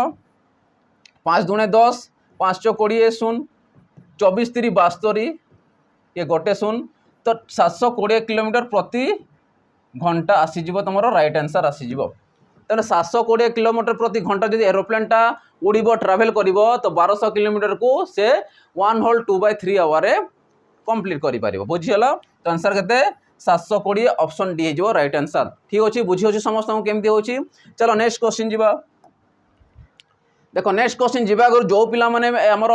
5 दूने 10 5 चौ 20 शून 24 3 72 ये गोटे शून तो 720 किलोमीटर प्रति घंटा आसीज तुम राइट आंसर आसीज तेना 720 किलोमीटर प्रति घंटा जब एरोप्लेनटा उड़ब ट्राभेल कर तो 1200 किलोमीटर को से 1/2/3 आवर कंप्लीट कर बुझीगला तो आंसर के 720 ऑप्शन डी हो राइट आंसर ठीक अच्छे बुझी अच्छे समस्त केमती हो चलो नेक्स्ट क्वेश्चन जीवा देखो नेक्स्ट क्वेश्चन जीवा अगर जो पिला माने हमर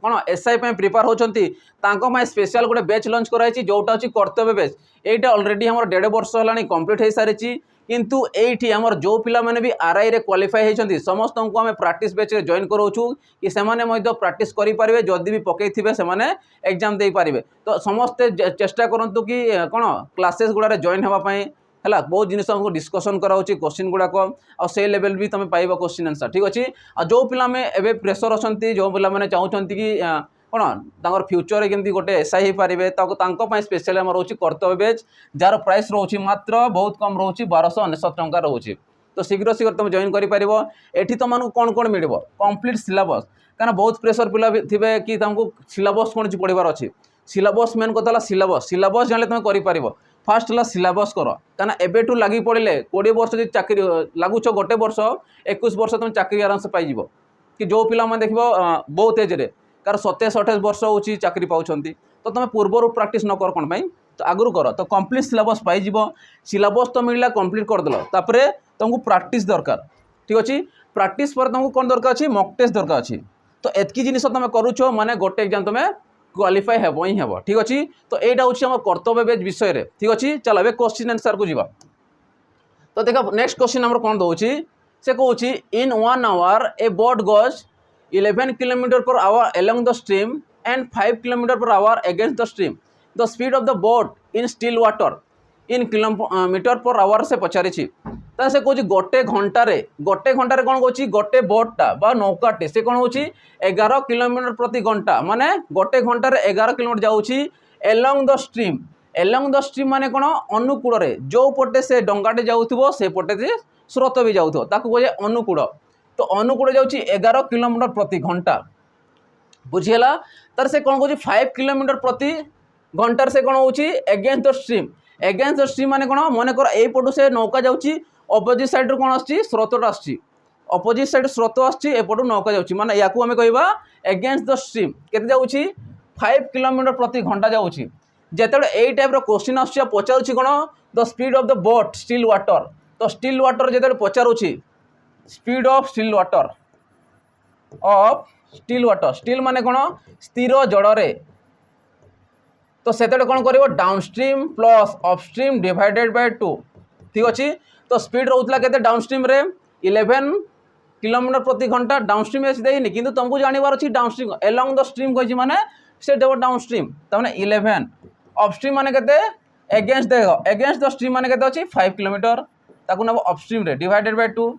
कोन एसआई पे प्रिपेयर होचंती तांको में स्पेशल गोटे बैच लॉन्च कराई जोटा अछि कर्तव्य बैच एटा ऑलरेडी हमर 1.5 वर्ष हलानी कंप्लीट हो सारी किंतु एठी हमर जो पिला माने भी आरआई रे क्वालिफाई होचंती समस्त को हमें प्रैक्टिस बैच रे जॉइन करोछु कि से माने मध्य प्रैक्टिस करि पारिबे जदी भी पकई थिबे से माने एग्जाम देई पारिबे तो समस्त चेष्टा करंतु कि कोन क्लासेस गुडा रे जॉइन हेबा पई है बहुत जिन हमको डिस्कसन कराऊँगी क्वेश्चन गुड़ाक आउ लेवल भी तुम पाइब क्वेश्चन आंसर ठीक अच्छे आ जो पिला एवं प्रेसर अच्छा जो पिला चाहते कि कौन फ्यूचर केमती गोटे एसआई हो पारे स्पेशल आम रोचे कर्तव्य बैच जार प्राइस रोचे मात्र बहुत कम रोचे 1299 टंका रोचे तो शीघ्र शीघ्र तुम जॉइन कर तुमको कौन कौन मिल कंप्लीट सिलेबस कहीं बहुत प्रेसर पिला थे कि तुमको सिलेबस कौन पढ़ार अच्छे सिलेबस मेन कथा सिलेबस जाने तुम कर फास्ट है सिलेबस कर कहीं एबेठू लगी पड़े 20 वर्ष जो चाकरी लगुच गोटे वर्ष 21 वर्ष तुम चाकरी आराम से पाइज कि जो पिला देख बहुत एज्रे कार 27-28 वर्ष हो चाकरी पाँच तो तुम पूर्वर प्रैक्टिस न कर कौन तो आगु कर तो कंप्लीट सिलेबस पाइज सिलेबस तो मिलला कंप्लीट करदेल तापर तुमको प्रैक्टिस दरकार ठीक अच्छे प्रैक्टिस पर तुमको कौन दरकार अच्छी मॉक टेस्ट दरकार अच्छी तो एतकी जिनिस तुम करुच माने गोटे एग्जाम तुम क्वालिफाई हेब ही हेब ठीक अच्छे तो यहाँ हूँ कर्तव्य बैच विषय रे ठीक अच्छे चलो ए क्वेश्चन आंसर को जीवा तो देख नेक्स्ट क्वेश्चन आम कौन दौर से कौन in 1 hour a boat goes 11 kilometre per hour along the stream and 5 kilometre per hour against the stream the speed of the boat in still water in kilometre per hour से पचारि से कौन गोटे घंटे कौन कौन गोटे बोटा बा नौकाटे से कौन हो 11 किलोमीटर प्रति घंटा माने गोटे घंटे 11 किलोमीटर जाऊँगी एलोंग द स्ट्रीम माने कौन अनुकूल रे जो पटे से डंगाटे जाऊथबो से पटे से स्रोत भी जाऊथबो ताकू कहे अनुकूल तो अनुकूल जाऊँगी 11 किलोमीटर प्रति घंटा बुझीगला तार से कौन कौन 5 किलोमीटर प्रति घंटार से कौन हो एगेंस्ट द स्ट्रीम माने कौन मन कर यही पटू से नौका जाऊँगी अपोजिट साइड रू कौन आसची स्रोतटा आसची अपोजिट साइड स्रोत आसपटू नौका जाऊँगी माने या आम कहवा एगेंस्ट द स्ट्रीम केते जाऊँगी 5 किलोमीटर प्रति घंटा जाऊँगी जिते यही टाइप क्वेश्चन आस पचारूँ कौन the speed of the boat still water तो स्टिल वाटर जिते पचारूँ speed of still water still माने कौन स्थिर जड़े तो से कौन कर downstream plus upstream divided by 2 ठीक अच्छे तो स्पीड रोला के डाउनस्ट्रीम रे 11 किलोमीटर प्रति घंटा डाउनस्ट्रीम एच देनी किंतु तुमको जानवर अच्छी डाउनस्ट्रीम एलॉन्ग द स्ट्रीम कही माने से देव डाउनस्ट्रीम तमें 11 अपस्ट्रीम माने केते एगेंस्ट देख एगेंस्ट द स्ट्रीम माने केते अछि 5 किलोमीटर ताकू नब अपस्ट्रीम रे डिवाइडेड बाय 2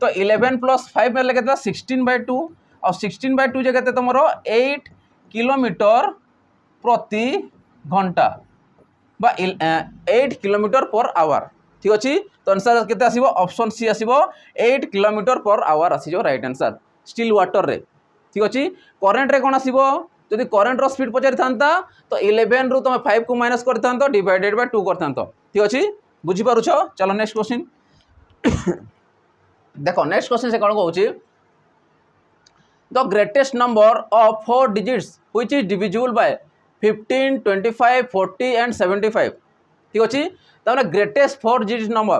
तो 11 + 5 मेले केते 16/2 और 16/2 जे केते तुमरो 8 किलोमीटर प्रति घंटा बा 8 किलोमीटर पर आवर ठीक अच्छे। तो आंसर केते आसीबो ऑप्शन सी आसीबो 8 किलोमीटर पर आवर आसीजो राइट आंसर स्टिल वाटर रे ठीक अच्छे। करेन्ट रे कोन आसीबो जदि करेन्ट रो स्पीड पचारि थांता तो 11 रु तुम 5 को माइनस कर थांतो डिवाइडेड बाय 2 कर थांतो ठीक अच्छे बुझी पारुछ। चलो नेक्स्ट क्वेश्चन देखो नेक्स्ट क्वेश्चन से कौन कहूँ the greatest number of 4 digits which is divisible by 15, 25, 40 and 75 ठीक अच्छे। तमें ग्रेटेस्ट 4 डिजिट नंबर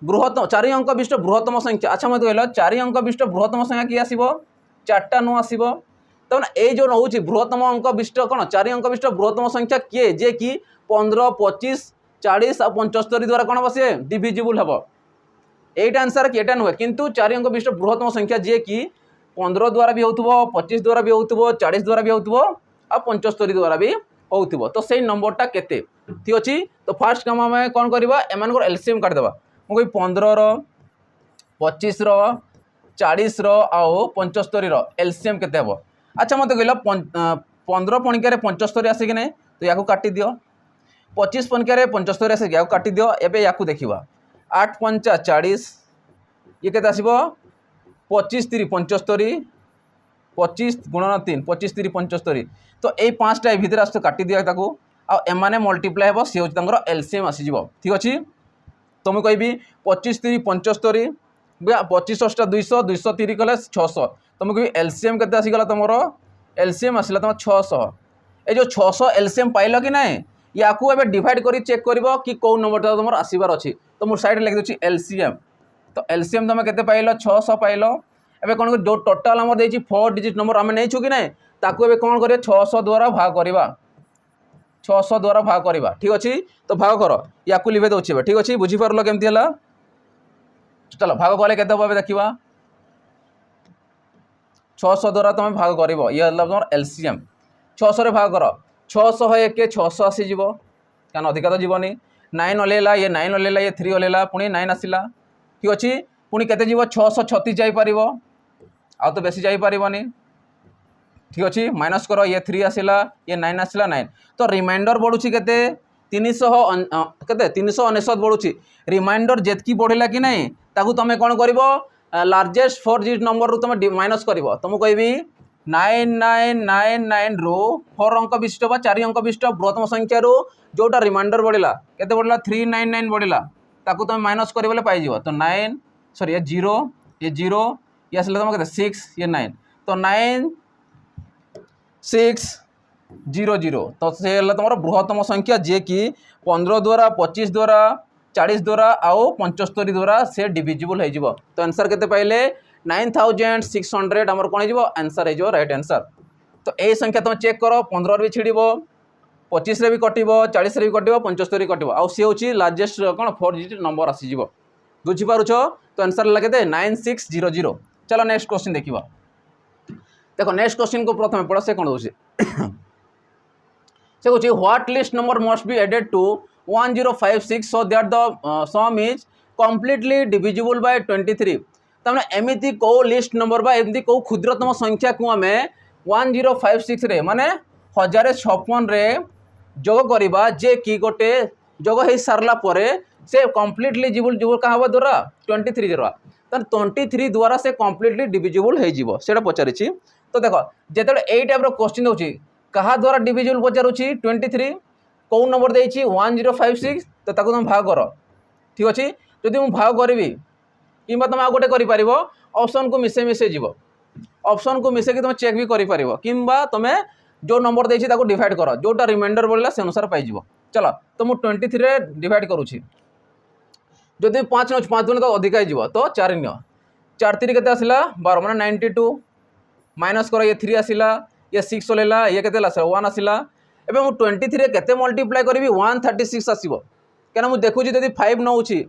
बृहत्तम 4 अंक विशिष्ट बृहत्तम संख्या अच्छा मत कहल 4 अंक विशिष्ट बृहत्तम संख्या किए आसो 4टा नु आसो तमें ये जो रोचे बृहत्तम अंक विशिष्ट कौन 4 अंक विशिष्ट बृहत्तम संख्या किए जे कि 15, 25, 40 और 75 द्वारा कौन बसे डिविजिबल हम एटा आंसर कि एटा नुहे किंतु 4 अंक विशिष्ट बृहत्तम संख्या जे कि 15 द्वारा भी होथुबो 25 द्वारा भी होथुबो 40 द्वारा भी होथुबो और 75 द्वारा भी होथुबो तो सही नंबरटा केते ठीक अच्छे। तो फास्ट काम आम कौन करवा एम एलसीएम काटिदेवा मुझे 15 रो 25 रो 40 रो आउ 75 रो एलसीएम केते हबो अच्छा मत कहल 15 पणिकार 75 आसिक ना तो या काटी दियो 25 पणिकार 75 आसिक या काटी दियो एबे या देखा 8 पंचा 40 ये केते आसीबो 25 3 75 25 गुणन 3 25 3 75 तो ये 5टा भितर आस काटी दिया ताकू आ एमाने मल्टीप्लाई हे सी हूँ एलसीएम आसीज ठीक अच्छे। तो मुझे कहि 25 3 75 25 * 200 230 कले 600 तो मुझे एलसीएम केते आसीगला तुमर एलसीएम आसला तुम 600 ये जो 600 एलसीएम पाइल कि ना या डिवाइड कर चेक कर कि कौ नंबर तुम आसबार अच्छी तो मुझे साइड लिखि दूसरी एलसीएम तो एलसीएम तुम केते पाइल 600 पाइल एबे कौन जो टोटाल आम देछि 4 डिजिट नंबर आम नहीं कि ना ताकू एबे कौन करिए 600 द्वारा भाग करवा 600 द्वारा भाग करवा ठीक अच्छे। तो भाग कर या लिभे दौचे ठीक अच्छे बुझीपार केमती है चलो भाग कले के देखा 600 द्वारा तुम भाग कर ये तुम एलसीएम 600 रे भाग कर 600 1 600 आसीज क्या अधिका तो जीवनी 9 ओल्ला ये 9 ओल्ला ये 3 ओल्ला पुणी 9 आसला ठीक अच्छे पुणी केते जीव 636 जापर आ तो बेसी जापरनी ठीक अच्छे माइनस कर ये 3 आसला ये 9 आसला 9 तो रिमाइंडर बढ़ुची केते 399 बढ़ुची रिमाइंडर जेतकी बढ़ला कि नहीं ताकू तुम कौन कर लार्जेस्ट 4 डिजिट नंबर रू तुम माइनस कर तो मुझे कहि 9999 रु 4 अंक विशिष्ट 4 अंक विशिष्ट बृहत्तम संख्या रू जोटा रिमाइंडर बढ़ला केते बढ़ला 399 बढ़ला ताकू तुम माइनस कर पाई तो 9 सॉरी ये 0 ये आसला तुम 6 ये 9 तो 9 6 0 0 तो से तुम बृहत्तम संख्या जे कि 15 द्वारा 25 द्वारा 40 द्वारा आउ 75 द्वारा से डिविजिबल हो तो आंसर केते पाइले 9600 आमर कौन हो आंसर हो राइट आंसर। तो यही संख्या तुम चेक कर 15 भी छिड़ 25 रे भी कटिब 40 रे भी कटिब 75 कटिब आउ सी हूँ लार्जेस्ट कौन 4 डिजिट नंबर आसीज बुझीपारुछ। तो आंसर लगे 9600। चलो नेक्स्ट क्वेश्चन देखा देखो नेक्स्ट क्वेश्चन को प्रथम पढ़ा से कौन हो से कहूँ what least number must be added to 1056 so that the sum is completely divisible by 23 तमें एमती कौ लिस्ट नंबर बा एमती कौ क्षुद्रतम संख्या को आम 1056 रे माने 1056 रे जोग करवा जे कि गोटे जोग हो सारा पर से कंप्लीटली डिविजिबल क्या हम द्वारा 23 द्वारा तो 23 द्वारा से कंप्लीटली डिविजिबल हो पचारि। तो देख जो यही टाइप क्वेश्चन होची कहा द्वारा डिविजिबल पचारुची 23 कौ नंबर देछि 1056 तो ताको तुम भाग कर ठीक अच्छे जदि मुझे भाग करी कि तुम आ गोटे कर ऑप्शन को मिसे मिसे जीव ऑप्शन को मिसेक तुम चेक भी कर कि तुम जो नंबर देछि ताको डिवाइड कर जोटा रिमाइंडर बढ़ला से अनुसार पाई चलो तो मुझे 23 रे डिवाइड करुँची जदि 5 नौ 5 दिन तो अधिका हो तो 4 नियो 4 3 के आसला 12 मैंने 92 माइनस कर ये 3 आसला ये 6 ओल्ला ये के 1 आसला एवं मुझे 23 केते मल्टीप्लाई करी 136 आसो क्या मुझे देखुची जब 5 नौची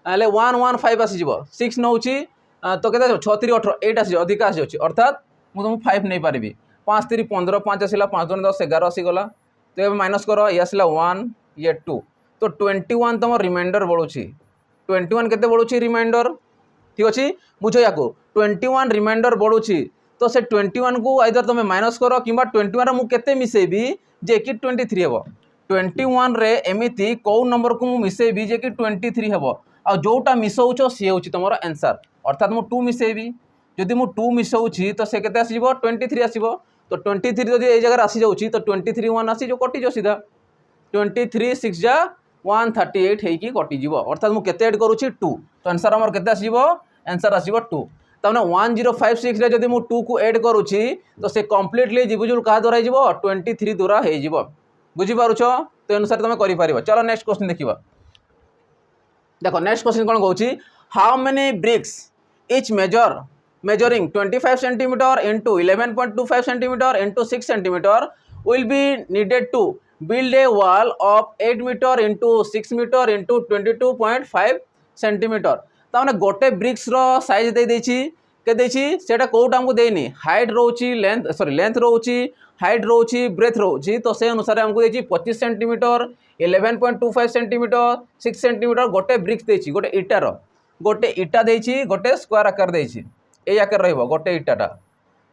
115 आसीज 6 नौची तो केते 6 3 18 8 आसी अधिक आसी अछि अर्थात मु तुम 5 नै पारिबी 5 3 15 5 आसिला 5 2 10 11 आसी गला तो ये माइनस करो ये आसिला 1 ये 2 तो 21 तुम रिमाइंडर बढ़ुछि 21 केते बढ़ुछि रिमाइंडर ठीक अछि बुझो याको 21 रिमाइंडर बढ़ुछि तो से 21 को आइदर तुम माइनस करो किंबा 21 रे मु केते मिसेबी जे कि 23 हेबो 21 रे एमिति को नंबर को मु मिसेबी जे कि 23 हेबो आ जोटा मिसौचो सी होछि तमरो आंसर अर्थात मु 2 मिसेबी जदि मु 2 मिसौछि तो से केते आसीबो 23 आसीबो तो 23 जदि ए जगह आसी जाउछि तो 23 1 आसी जो कटि जो सीधा 23 6 जा 138 हेकी कटि जीवो अर्थात मु केते ऐड करूछि 2 तो आंसर हमर केते आसीबो आंसर आसीबो 2 तने 1056 रे जदि मु 2 को ऐड करूछि तो से कंप्लीटली डिविजन का द्वारा जीवो 23 द्वारा हे जीवो बुझी पारुछो तो अनुसार तमे करि पारिबो चलो नेक्स्ट क्वेश्चन देखिबा देखो नेक्स्ट क्वेश्चन कोन कहूछि how many bricks each measuring 25 centimeter into 11.25 centimeter into 6 centimeter will be needed to build a wall of 8 meter into 6 meter into 22.5 centimeter ताने गोटे ब्रिक्स रो साइज दे देछि के देछि सेटा कोउट हमको देनी हाइट रोची लेंथ सॉरी लेंथ रोची हाइट रोची ब्रेथ रोची तो से अनुसार हमको देछि 25 सेंटीमीटर 11.25 सेंटीमीटर 6 सेंटीमीटर गोटे ब्रिक्स देछि गोटे इटा देछि गोटे स्क्वायर आकार देछि ए आकार रहइबो गोटे इटाटा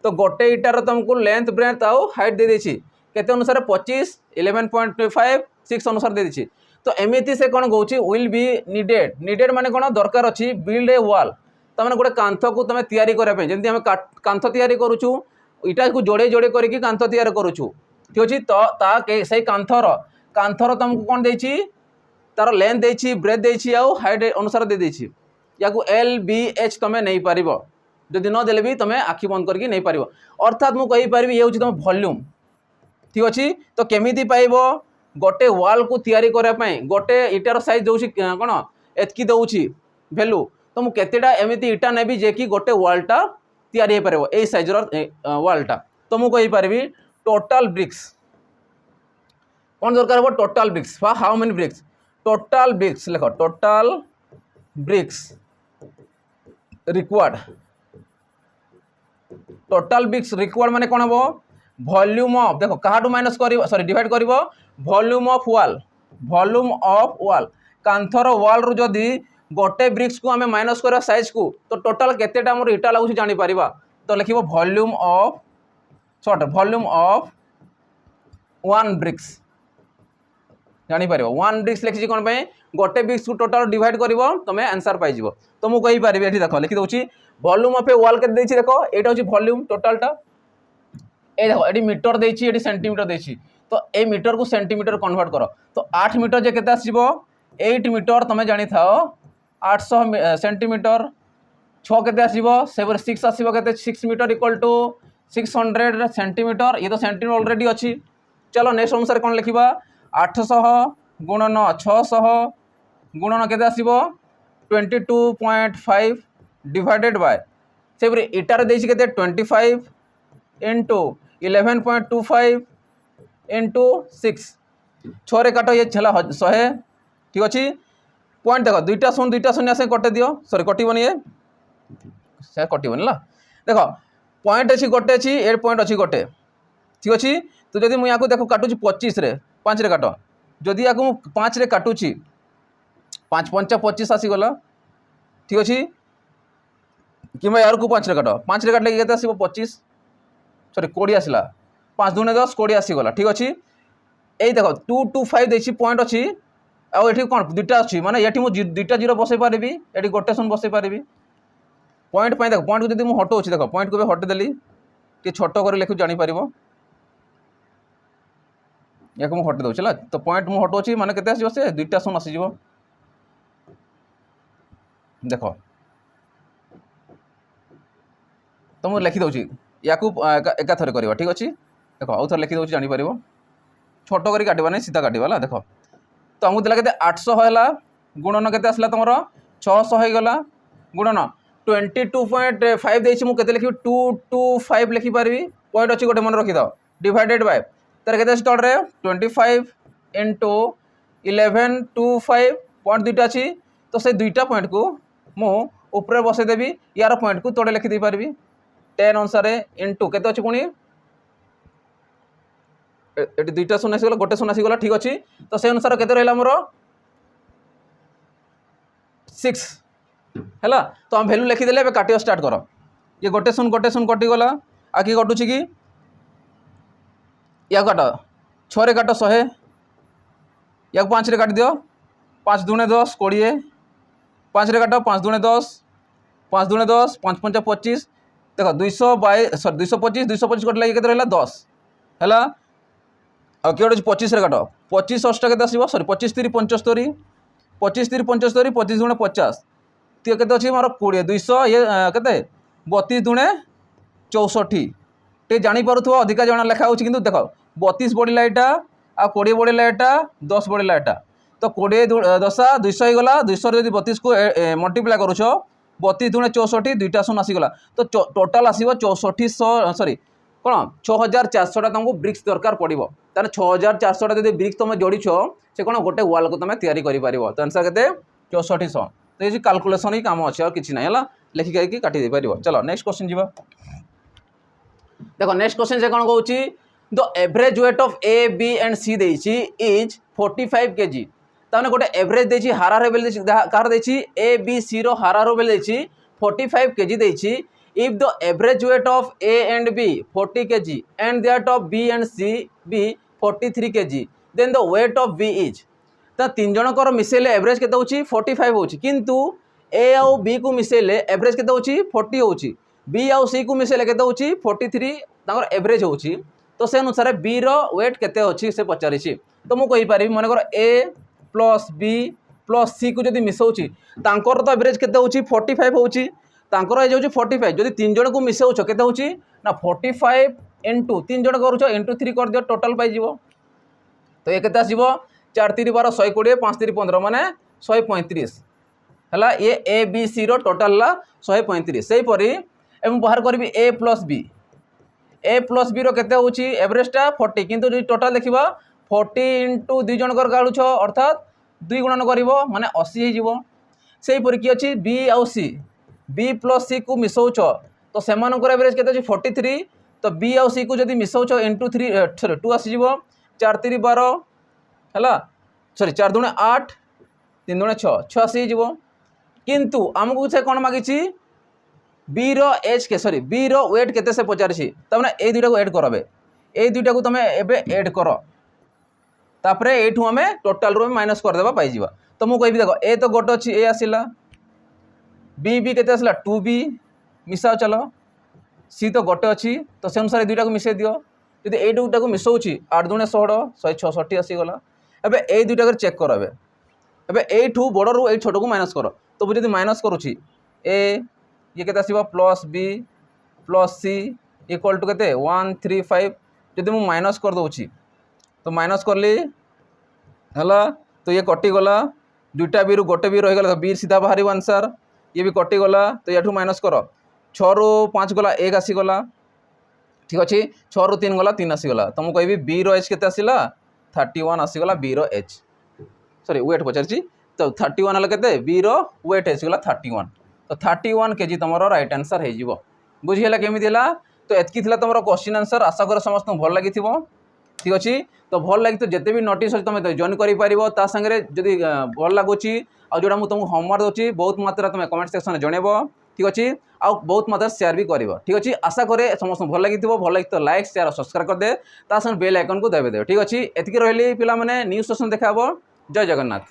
तो गोटे इटार तुमको लेंथ ब्रेथ आउ हाइट दे देछि केते अनुसार 25 11.5 6 अनुसार दे देछि तो एमिति से कोन कहउछि विल बी नीडेड माने कोन दरकार अछि बिल्ड ए वॉल तमने गोटे कांथ को तमे तयारी करे पे जेंति हम कांथ तयारी करूछु इटा को जोड़े जोड़े करके कांथ तयारी करूछु ठीक अछि तो ता के सही कांथर तुमको कोन देछि तार लेंथ देछि ब्रेथ देछि आउ हाइट अनुसार दे देछि याकू एल बी एच तमे नहीं पारिबो जदि न देले भी तमे आखि बंद करके नहीं पारिबो अर्थात मु कहि पारिबी ये होछि तम वॉल्यूम ठीक अछि तो केमिति पाइबो गोटे वॉल को तयारी करे पई गोटे इटार साइज दोछि कोन एतकी दोछि वैल्यू तो मु केतेटा एमिति इटा नेबी जे कि गोटे वॉलटा तयारी हे पारिबो ए साइज रो वॉलटा तो मु कहि पारिबी टोटल ब्रिक्स कोन दरकार हो total bricks how many bricks total bricks लिखो total bricks required total bricks required माने कोन हो वॉल्यूम ऑफ देखो काहाटू माइनस करिवो सॉरी डिवाइड करिवो वॉल्यूम ऑफ वॉल कांथर वॉल रु जदी गोटे ब्रिक्स को हमें माइनस करा साइज को तो टोटल केतेटा हमर इटा लागु जानि परिबा तो लिखिबो वॉल्यूम ऑफ वन ब्रिक्स जानि परिबो वन ब्रिक्स लिखि कोन पे गोटे ब्रिक्स को टोटल डिवाइड करिवो तमे आंसर पाइ जिवो तो मु कहि परिबे एठी देखो लिखि दोछि वॉल्यूम ऑफ ए वॉल के देछि देखो एटा होछि वॉल्यूम टोटलटा ए देखो एटी मीटर देछि एटी सेंटीमीटर देछि तो ए मीटर को सेंटीमीटर कन्वर्ट करो तो 8 मीटर जे केते आसीबो 8 मीटर तमे जानि थाओ 800 सेंटीमीटर 6 केते आसीबो 6 आसीबो केते 6 मीटर इक्वल टू 600 सेंटीमीटर ये तो सेंटीमीटर ऑलरेडी अछि चलो नेक्स्ट अनुसार कोन लिखिबा 800 गुणन 600 गुणन केते आसीबो 22.5 डिवाइडेड बाय सेबरे इटार देछि केते 25 into 11.25 into 6 6 रे काटो ये छला 100 ठीक अछि पॉइंट देखो दुईटा शून्य से कटे दियो सॉरी कटिबनी ये से कटिबनी ला देखो पॉइंट अछि गोटे अछि 8 पॉइंट अछि गोटे ठीक अछि तो जदि मु याको देखो काटुची 25 रे 5 रे काटो जदि याको मु 5 रे काटुची 5 5 25 आसी गला ठीक अछि किमा यार को 5 रे काटो 5 रे काटले केते आसीबो 25 सॉरी 20 आसला 5 दूने 10 20 आसी गला ठीक अछि ए देखो 225 देछि पॉइंट अछि आ एठी कोन दुटा अछि माने एठी मु दुटा जीरो बसै पारिबी एठी गोटे शून्य बसै पारिबी पॉइंट पय देखो पॉइंट को जदि मु हटो अछि देखो पॉइंट को भी हट देली कि छोटो कर लिखु जानि परिबो याको मु हट दउ छला तो पॉइंट मु हटो अछि माने केते आसी बसे दुटा शून्य आसी जिवो देखो तो मु लिखि दउ छी याकू एका थरे करबा ठीक अछि देखो आउ थरे लिखि दउ छी जानि परिबो छोटो करी काटिबा नै सीधा काटिबा ला देखो तो हमको दिला केते 800 हैला गुणन केते आसला तमरो 600 हे गला गुणन 22.5 देछि मु केते लिखि 225 लिखि पारबी पॉइंट अछि गोटे मन रखि दो डिवाइडेड बाय तर केते अछि तोड़ रे 25 into 1125 पॉइंट दुटा अछि तो से दुईटा पॉइंट को मु ऊपर बसईदेवी यार पॉइंट को तोड़े लिखिदे पारि 10 अनुसार इंटू केते अच्छे पुणी ये दुईटा शून्य आसीगला गोटे शून्य आसीगला ठीक अच्छे तो से अनुसार केते रहा मोर 6 है तो हम भैल्यू लिखिदेले ए काटिया स्टार्ट कर ये गोटे शून्य कटिगला आ कि कटुची कि या काट 6 रे काट 100 या 5 रे काट दियो 5 दूने 10 20 5 रे काट 5 दूने 10 5 दूने 10 5 5 25 देख 225 कट लगे के 10 है आ कि 25 रे काट 25 अष्ट के सरी 25 3 75 25 3 75 25 दूने 50 तो के अच्छे मोर 20 200 ये के 32 दूने 64 टे जापर अधिका जन लेखा हो देख 32 बढ़ला यहाँ आ 20 बढ़ला यहाँ 10 बढ़ला यहाँ तो 20 10 200 होगला 200 जब 32 को मल्टीप्लाई करुच 32 दूने 64 दुईटा शून्य आसीगला तो टोटाल आसो 6400 सरी कौन 6400 तुमको ब्रिक्स दरकार पड़ो तार 6400 जब ब्रिक्स तुम जोड़छ से कौन गोटे वाल को तुम तैयारी कर तो आंसर के 6400 तो ये कैलकुलेशन ही काम अच्छे और किसी ना है लिखिक काटी पार चलो नेक्स्ट क्वेश्चन जी देखो नेक्स्ट क्वेश्चन से कौन कौन the average weight of A B and C देछि इज 45 kg ताने गोटे एवरेज देछि हारार बेले कार देछि ए बी सी रो हारार बेले देछि 45 kg देछि if the average weight of A and B 40 kg and that of B and C be 43 kg then the weight of B is तो तीन जनकर मिसेले एवरेज केते होछि 45 होछि किंतु ए आउ बी को मिसेले एवरेज केते होछि 40 होछि बी आउ सी को मिसेले केते होछि 43 तांकर एवरेज होछि तो से अनुसार बी रो वेट केते होछि से पचारिछि तो मु कहि पारि मन कर ए प्लस बी प्लस सी को जदि मिसौछि तांकर तो एवरेज केते होछि 45 होछि तांकर एज होछि 45 जदि तीन जन को मिसौछ केते होछि ना 45 इनटू तीन जन करूछ इनटू 3 कर दियो टोटल पाइ जिवो तो ये केते आसीबो 4 3 12 120 5 3 15 माने 135 हला ये A B C row total ला 135 सेही परी एवं बाहर करबी ए प्लस बी रो केते होछि एवरेजटा 40 किंतु जो टोटल देखिबा 40 इंटू 2 जनकर गाळुछ अर्थात 2 गुणन करिवो माने 80 हे जिवो सेही परी की अछि बी आउ सी बी प्लस सी को मिसौछ तो सेमानकर एवरेज केते अछि 43 तो बी आउ सी को जदि मिसौछ इंटू 3 सॉरी 2 आसी जिवो 4 3 12 हला सॉरी 4 दूने 8 3 दूने 6 6 आसी जिवो किंतु हमकु से कोन मागिछि बी रो एज के सॉरी बी रो वेट केते से पचारिछि तमने ए दुइटा को ऐड करबे ए दुइटा को तमे एबे ऐड करो तापरे एठू हमें टोटल रो माइनस कर देबा पाइ जिबा तो मु कहबी देखो ए तो गोट अछि ए आसिला बी केते आसिला 2b मिसाओ चलो सी तो गोटे अछि तो से अनुसार दुइटा को मिसै दियो यदि ए दुइटा को मिसौछि 8 दुने 16 166 आसी गला एबे ए दुइटा को चेक करो एबे एठू बड़ रो ए छोट को माइनस करो तो मु यदि माइनस करूछि ए ये केते आसीबा plus B plus C equal to केते 135 जदि मु माइनस कर दोछि तो माइनस करली हला तो ये कटि गला दुईटा बी रु गोटे बी रही गला तो बी सीधा बाहर आंसर ये भी कटि गला तो याठू माइनस कर 6 रु 5 गला 1 आसी गला ठीक अच्छे 6 रु 3 गला 3 आसी गला तो मु कहबी बी रो एच केते आसीला 31 आसी गला बी रो एच सॉरी वेट पचारछि तो 31 हला केते बी रो वेट एच गला 31 तो 31 kg तुमरो राइट आंसर हे जिवो बुझियला केमिति हला तो एतकी थिला तुमरो क्वेश्चन आंसर आशा कर समस्त भल लागिथिबो ठीक अछि तो भल लागि तो जते भी नोटिस तुम जॉइन करि पारिबो ता संगे जदि भल लागुची आ जोडा मु तुमको होमवर्क दोची बहुत मात्रा तुम कमेंट सेक्शन में जणेबो ठीक अछि आ बहुत मात्रा शेयर भी करिवो ठीक अछि आशा करे समस्त भल लागिथिबो भल लागि तो लाइक शेयर और सब्सक्राइब कर दे ता संगे बेल आइकन को दबे दे ठीक अछि एतकी रहली पिला माने न्यूज़ सेशन देखाबो जय जगन्नाथ।